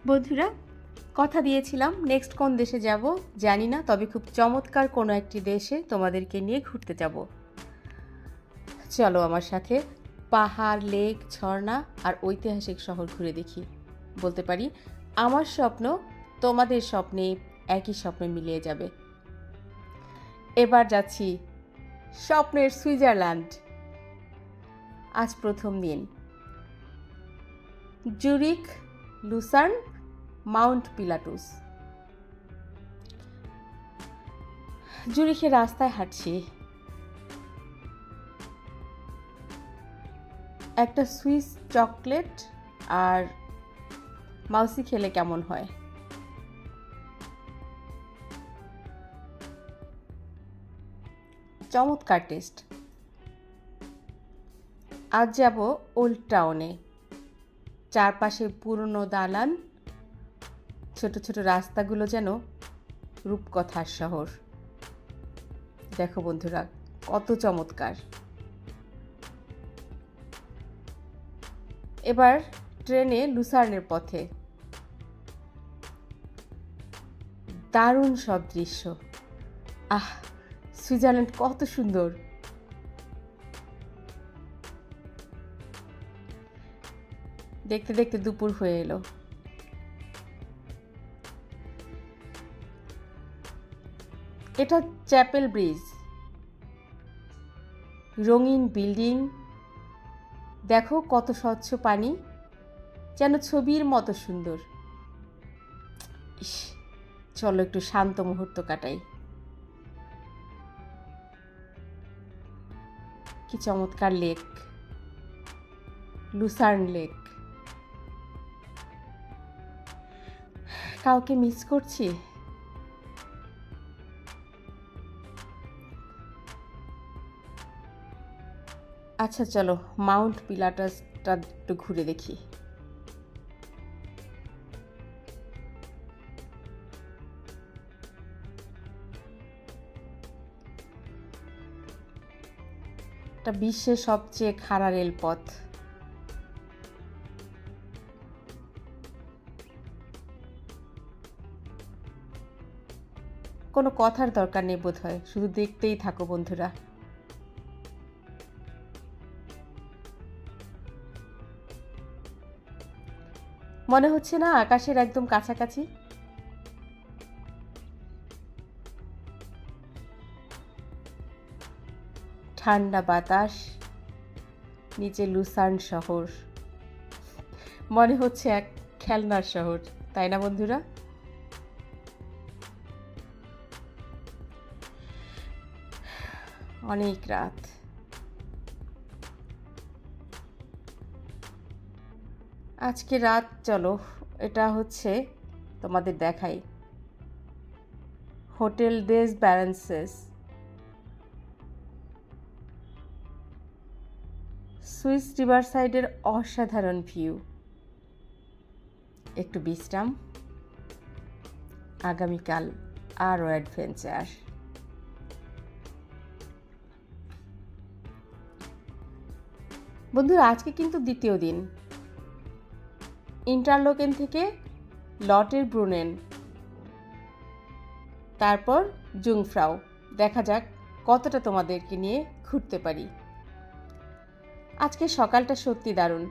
বন্ধুরা, কথা দিয়েছিলাম নেক্সট কোন দেশে যাব জানি না, তবে খুব চমৎকার কোনো একটি দেশে তোমাদেরকে নিয়ে ঘুরতে যাব। চলো আমার সাথে পাহাড়, লেক, ঝর্ণা আর ঐতিহাসিক শহর ঘুরে দেখি। বলতে পারি আমার স্বপ্ন তোমাদের স্বপ্নে একই স্বপ্নে মিলিয়ে যাবে। এবার যাচ্ছি স্বপ্নের সুইজারল্যান্ড। আজ প্রথম দিন। Zurich, Lucerne, Mount Pilatus. জুরিখের রাস্তায় হাঁটছি। একটা সুইস চকলেট আর মাউসি খেলে কেমন হয়। চমৎকার টেস্ট। আজ যাব ওল্ড টাউনে। চারপাশে পুরনো দালান, ছোট ছোট রাস্তাগুলো যেন রূপকথার শহর। দেখো বন্ধুরা, কত চমৎকার। এবার ট্রেনে লুসার্নের পথে। দারুণ সব দৃশ্য। সুইজারল্যান্ড কত সুন্দর। দেখতে দেখতে দুপুর হয়ে এলো। এটা চ্যাপেল ব্রিজ। রঙিন বিল্ডিং, দেখো কত স্বচ্ছ পানি, যেন ছবির মতো সুন্দর। চলো একটু শান্ত মুহূর্ত কাটাই। কি চমৎকার লেক, লুসার্ন লেক। কাউকে মিস করছি। আচ্ছা চলো মাউন্ট পিলাটাসটা একটু ঘুরে দেখি। এটা বিশ্বের সবচেয়ে খাড়া রেলপথ। কোনো কথার দরকার নেই বোধ হয়, শুধু দেখতেই থাকো বন্ধুরা। মনে হচ্ছে না আকাশের একদম কাছাকাছি? ঠান্ডা বাতাস, নিচে লুসার্ন শহর। মনে হচ্ছে এক খেলনার শহর, তাই না বন্ধুরা? অনেক রাত। আজকে রাত চলো এটা হচ্ছে তোমাদের দেখাই। হোটেল দেস ব্যারেন্সেস, সুইস রিভার সাইডের অসাধারণ ভিউ। একটু বিশ্রাম, আগামীকাল আরও অ্যাডভেঞ্চার। বন্ধুরা, আজকে কিন্তু দ্বিতীয় দিন। ইন্টারলোকেন থেকে লটের ব্রুনেন, তারপর জুংফ্রাউ। দেখা যাক কতটা তোমাদেরকে নিয়ে ঘুরতে পারি। আজকে সকালটা সত্যি দারুণ।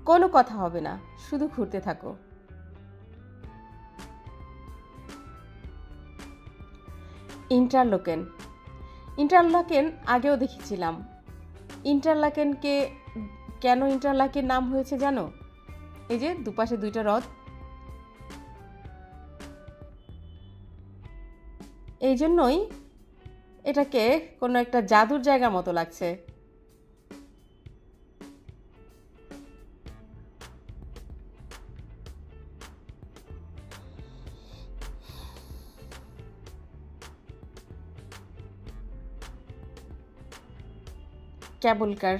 কোনো কথা হবে না, শুধু ঘুরতে থাকো। ইন্টারলোকেন, ইন্টারলাকেন আগেও দেখেছিলাম। ইন্টারলাকেনকে কেন ইন্টারলাকেন নাম হয়েছে জানো? এই যে দুপাশে দুইটা হ্রদ, এই জন্যই এটাকে কোনো একটা জাদুর জায়গার মতো লাগছে। কেবলকার।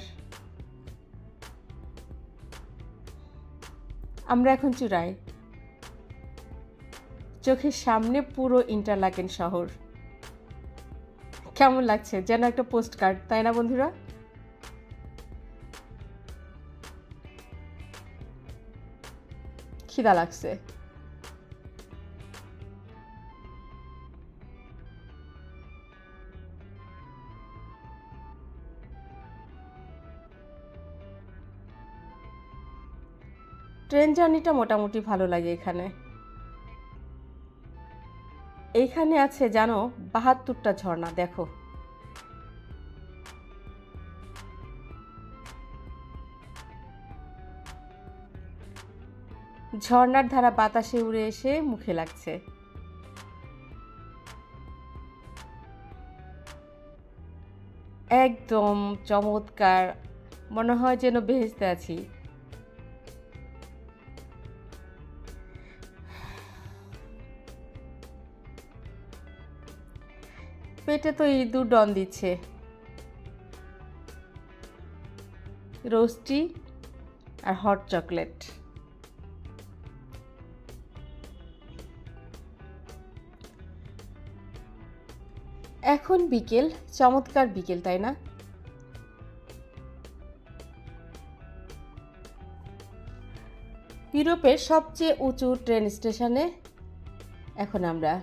আমরা এখন চূড়ায়। চোখের সামনে পুরো ইন্টারলাকেন শহর। কেমন লাগছে? যেন একটা পোস্ট কার্ড, তাই না বন্ধুরা? খিদা লাগছে। ট্রেন জার্নিটা মোটামুটি ভালো লাগে এখানে। এইখানে আছে জানো ৭২টা ঝর্ণা, দেখো। ঝর্ণার ধারা বাতাসে উড়ে এসে মুখে লাগছে। একদম চমৎকার, মনে হয় যেন বেহেশতে আছি। পেটে তো ইঁদুর ডন দিচ্ছে। রোস্টি আর হট চকলেট। এখন বিকেল, চমৎকার বিকেল, তাই না? ইউরোপের সবচেয়ে উঁচু ট্রেন স্টেশনে এখন আমরা।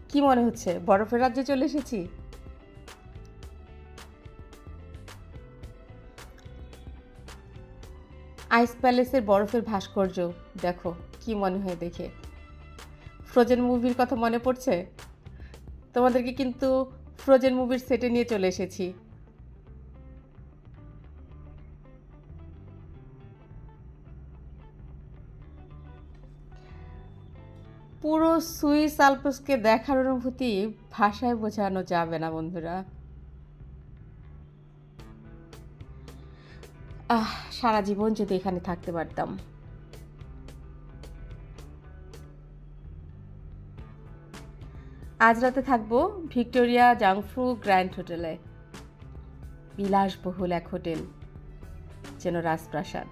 কি মনে হচ্ছে বরফের রাজ্যে চলে এসেছি? আইস প্যালেসের বরফের ভাস্কর্য দেখো, কি মনে হয় দেখে? ফ্রোজেন মুভির কথা মনে পড়ছে? তোমাদেরকে কিন্তু ফ্রোজেন মুভির সেটে নিয়ে চলে এসেছি। পুরো সুইস আল্পসকে দেখার অনুভূতি ভাষায় বোঝানো যাবে না বন্ধুরা। সারা জীবন যদি এখানে থাকতে পারতাম। আজ রাতে থাকবো ভিক্টোরিয়া জাংফু গ্র্যান্ড হোটেলে। বিলাসবহুল এক হোটেল, যেন রাজপ্রাসাদ।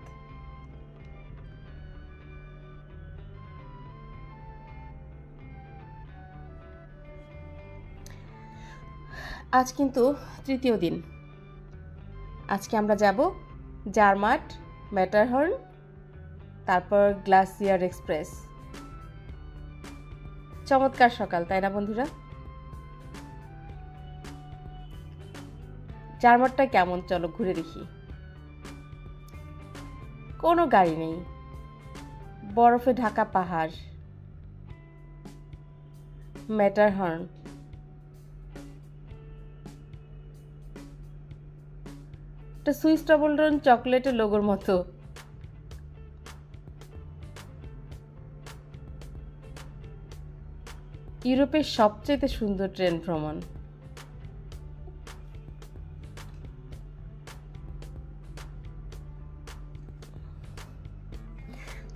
আজ কিন্তু তৃতীয় দিন। আজকে আমরা যাব জারমাট, ম্যাটারহর্ন, তারপর গ্লাসিয়ার এক্সপ্রেস। চমৎকার সকাল, তাই না বন্ধুরা? জারমাটটা কেমন চলো ঘুরে দেখি। কোনো গাড়ি নেই, বরফে ঢাকা পাহাড়। ম্যাটারহর্ন, একটা সুইস ট্রাবলডন চকলেটের লোগোর মতো। ইউরোপের সবচেয়ে সুন্দর ট্রেন ভ্রমণ।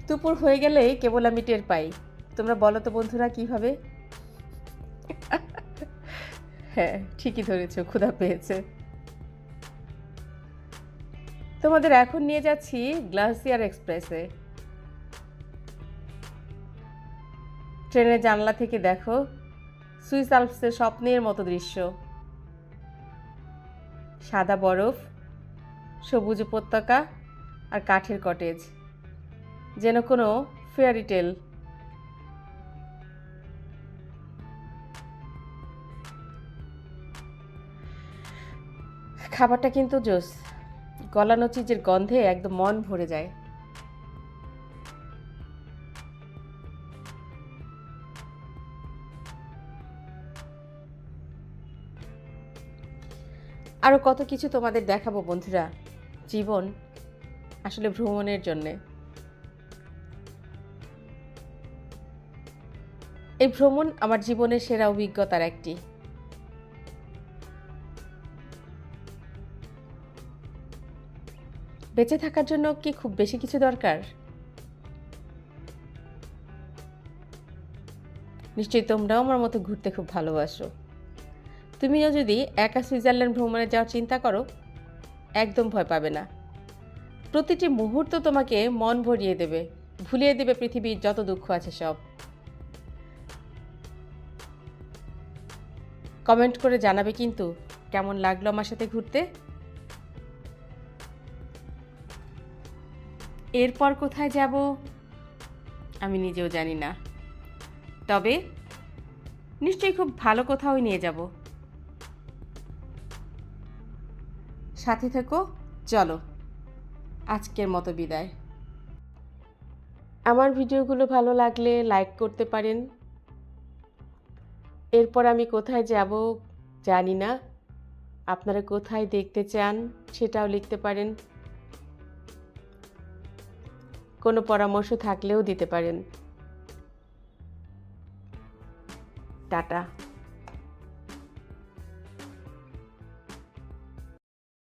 দুপুর হয়ে গেলে কেবল আমি টের পাই। তোমরা বলো তো বন্ধুরা কিভাবে? হ্যাঁ, ঠিকই ধরেছো, ক্ষুধা পেয়েছে। তোমাদের এখন নিয়ে যাচ্ছি গ্লাসিয়ার এক্সপ্রেসে। ট্রেনের জানলা থেকে দেখো সুইস আল্পসের স্বপ্নের মতো দৃশ্য। সাদা বরফ, সবুজ উপত্যকা আর কাঠের কটেজ, যেন কোনো ফেয়ারি টেল। খাবারটা কিন্তু জোস, গলানো চিজের গন্ধে একদম মন ভরে যায়। আরো কত কিছু তোমাদের দেখাবো বন্ধুরা। জীবন আসলে ভ্রমণের জন্যে। এই ভ্রমণ আমার জীবনের সেরা অভিজ্ঞতার একটি। বেঁচে থাকার জন্য কি খুব বেশি কিছু দরকার? নিশ্চয়ই তোমরাও আমার মতো ঘুরতে খুব ভালোবাসো। তুমিও যদি একা সুইজারল্যান্ড ভ্রমণে যাওয়ার চিন্তা করো, একদম ভয় পাবে না। প্রতিটি মুহূর্ত তোমাকে মন ভরিয়ে দেবে, ভুলিয়ে দেবে পৃথিবীর যত দুঃখ আছে সব। কমেন্ট করে জানাবে কিন্তু কেমন লাগলো আমার সাথে ঘুরতে। এরপর কোথায় যাব আমি নিজেও জানি না, তবে নিশ্চয়ই খুব ভালো কোথাও নিয়ে যাব। সাথে থেকো। চলো, আজকের মতো বিদায়। আমার ভিডিওগুলো ভালো লাগলে লাইক করতে পারেন। এরপর আমি কোথায় যাব জানি না, আপনারা কোথায় দেখতে চান সেটাও লিখতে পারেন। কোনো পরামর্শ থাকলেও দিতে পারেন। টাটা।